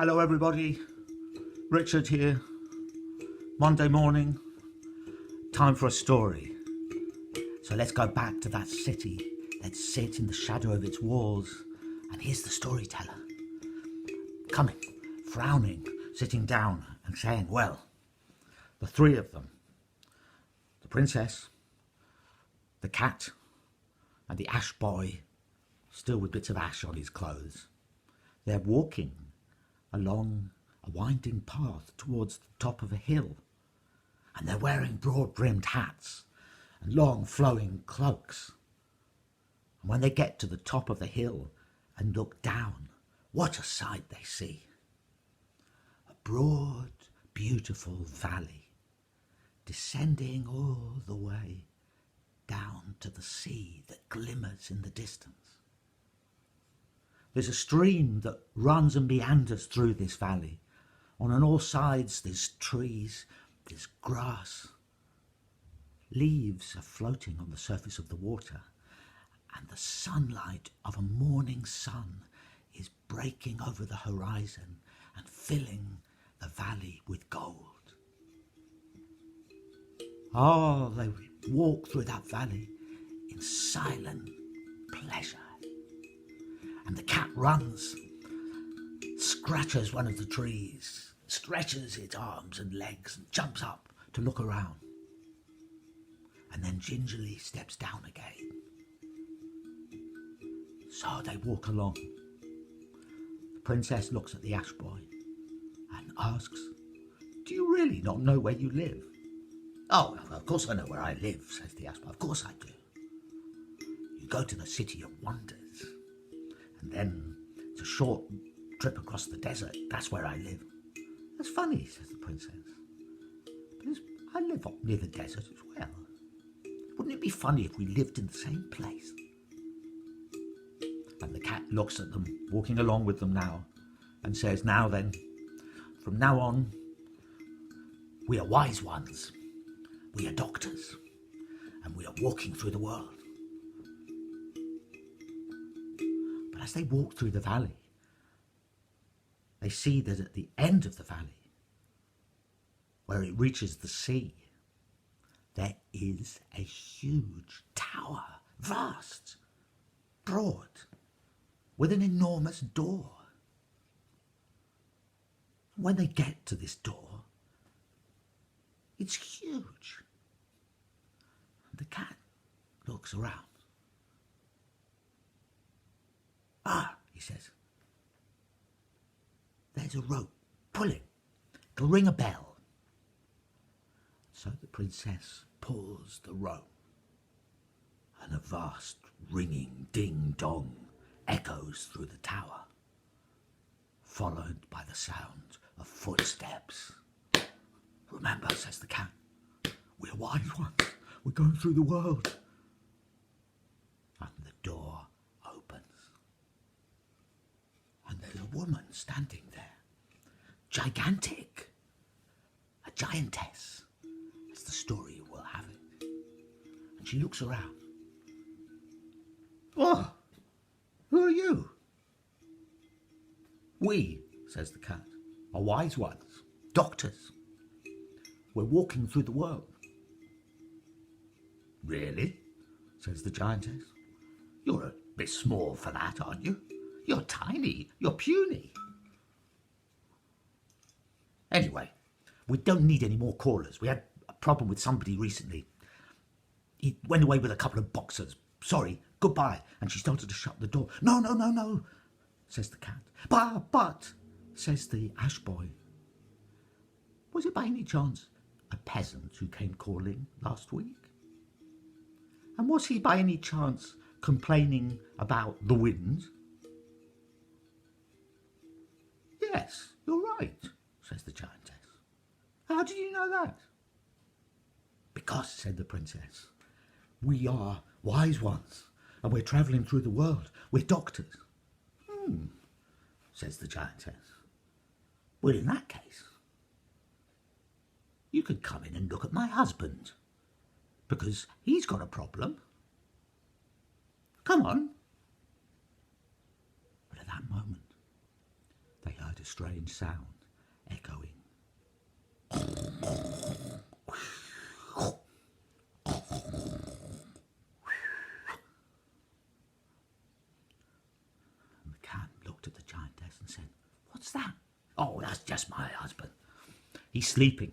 Hello everybody, Richard here. Monday morning, time for a story. So let's go back to that city. Let's sit in the shadow of its walls. And here's the storyteller, coming, frowning, sitting down and saying, well, the three of them, the princess, the cat, and the ash boy, still with bits of ash on his clothes, they're walking along a winding path towards the top of a hill, and they're wearing broad-brimmed hats and long flowing cloaks. And when they get to the top of the hill and look down, what a sight they see. A broad, beautiful valley descending all the way down to the sea that glimmers in the distance. There's a stream that runs and meanders through this valley. On all sides there's trees, there's grass. Leaves are floating on the surface of the water, and the sunlight of a morning sun is breaking over the horizon and filling the valley with gold. Oh, they walk through that valley in silent pleasure. And the cat runs, scratches one of the trees, stretches its arms and legs and jumps up to look around, and then gingerly steps down again. So they walk along. The princess looks at the ash boy and asks, "Do you really not know where you live?" "Oh, of course I know where I live," says the ash boy. "Of course I do. You go to the City of Wonders. And then it's a short trip across the desert. That's where I live." "That's funny," says the princess. "Because I live up near the desert as well. Wouldn't it be funny if we lived in the same place?" And the cat looks at them, walking along with them now, and says, "Now then, from now on, we are wise ones. We are doctors, and we are walking through the world." As they walk through the valley, they see that at the end of the valley, where it reaches the sea, there is a huge tower, vast, broad, with an enormous door. When they get to this door, it's huge. The cat looks around. "Ah," he says, "there's a rope pulling. It'll ring a bell." So the princess pulls the rope, and a vast ringing ding-dong echoes through the tower, followed by the sound of footsteps. "Remember," says the cat, "we're wise ones. We're going through the world." And the door opens. And there's a woman standing there, gigantic, a giantess, as the story will have it. And she looks around. "Oh, who are you?" "We," says the cat, "are wise ones, doctors. We're walking through the world." "Really?" says the giantess. "You're a bit small for that, aren't you? You're tiny, you're puny. Anyway, we don't need any more callers. We had a problem with somebody recently. He went away with a couple of boxers. Sorry, goodbye." And she started to shut the door. No, says the cat. But, says the ash boy, "was it by any chance a peasant who came calling last week? And was he by any chance complaining about the wind?" "Yes, you're right," says the giantess. "How did you know that?" "Because," said the princess, "we are wise ones, and we're travelling through the world. We're doctors." Says the giantess. "Well, in that case, you could come in and look at my husband, because he's got a problem. Come on." But at that moment, they heard a strange sound echoing. And the cat looked at the giantess and said, "What's that?" "Oh, that's just my husband. He's sleeping.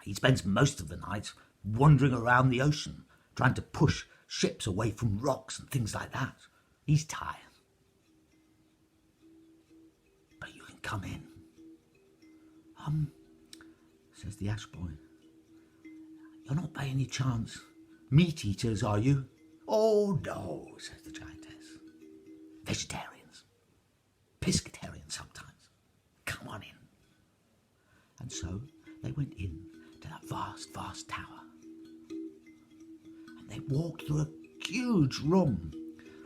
He spends most of the night wandering around the ocean, trying to push ships away from rocks and things like that. He's tired. But you can come in." Says the ash boy. "You're not by any chance meat eaters, are you?" "Oh, no," says the giantess. "Vegetarians. Pescatarians sometimes. Come on in." And so they went in to that vast, vast tower. And they walked through a huge room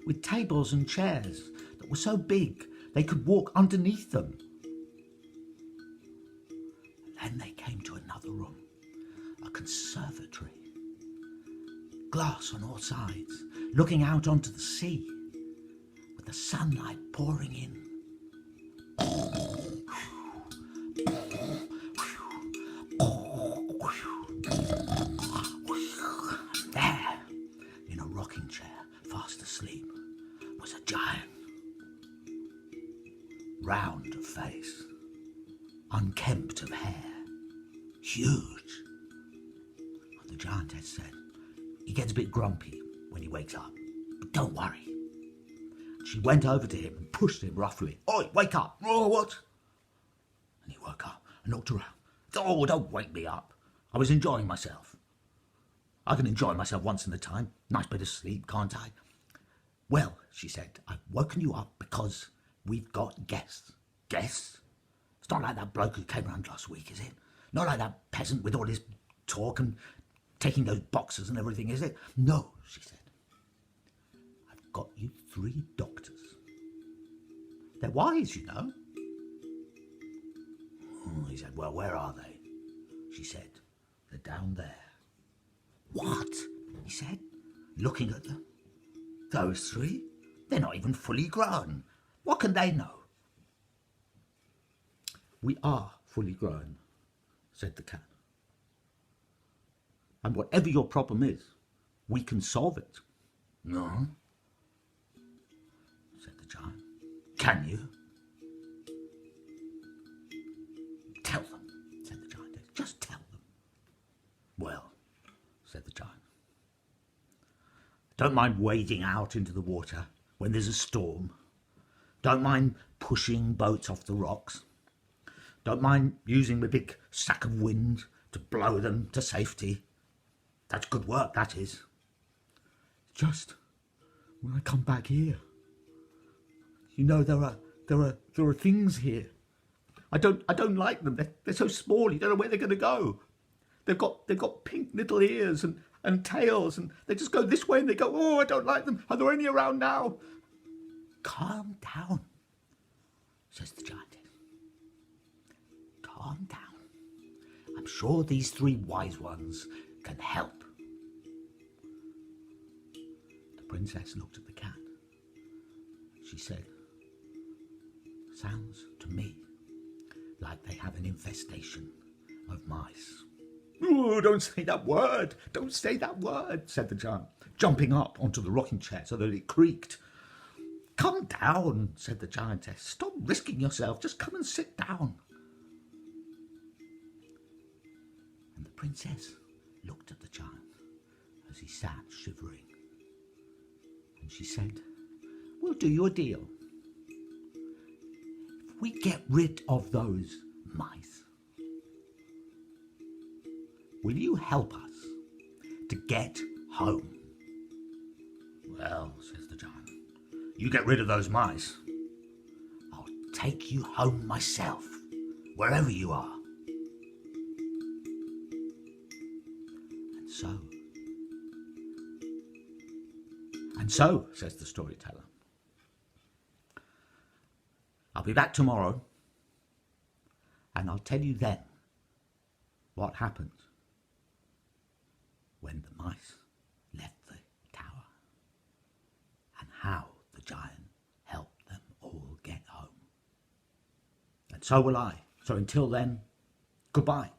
with tables and chairs that were so big they could walk underneath them. And then they came to another room, a conservatory. Glass on all sides, looking out onto the sea, with the sunlight pouring in. There, in a rocking chair, fast asleep, was a giant. Round of face, unkempt of hair, huge. And the giantess said, "He gets a bit grumpy when he wakes up, but don't worry." She went over to him and pushed him roughly. "Oi, wake up!" "Oh, what?" And he woke up and looked around. "Oh, don't wake me up. I was enjoying myself. I can enjoy myself once in a time. Nice bit of sleep, can't I?" "Well," she said, "I've woken you up because we've got guests." "Guests? It's not like that bloke who came round last week, is it? Not like that peasant with all his talk and taking those boxes and everything, is it?" "No," she said. "I've got you 3 doctors. They're wise, you know." He said, "Well, where are they?" She said, "They're down there." "What?" he said, looking at them. "Those 3? They're not even fully grown. What can they know?" "We are fully grown," said the cat. "And whatever your problem is, we can solve it." "No," said the giant. "Can you?" "Tell them," said the giant. "Just tell them." "Well," said the giant, "don't mind wading out into the water when there's a storm. Don't mind pushing boats off the rocks. Don't mind using my big sack of wind to blow them to safety. That's good work, that is. Just when I come back here, you know, there are things here. I don't like them. They're so small. You don't know where they're going to go. They've got pink little ears and tails, and they just go this way and they go, oh, I don't like them. Are there any around now? Calm down, says the giantess. Calm down. I'm sure these three wise ones can help. The princess looked at the cat. She said, sounds to me like they have an infestation of mice. Oh, don't say that word. Don't say that word, said the giant, jumping up onto the rocking chair so that it creaked. Come down, said the giantess. Stop risking yourself. Just come and sit down. And the princess looked at the giant as he sat shivering. And she said, we'll do you a deal. If we get rid of those mice, will you help us to get home? Well, says the giant, you get rid of those mice, I'll take you home myself, wherever you are. And so, says the storyteller, I'll be back tomorrow, and I'll tell you then what happened when the mice left the tower and how the giant helped them all get home. So will I. So until then, goodbye.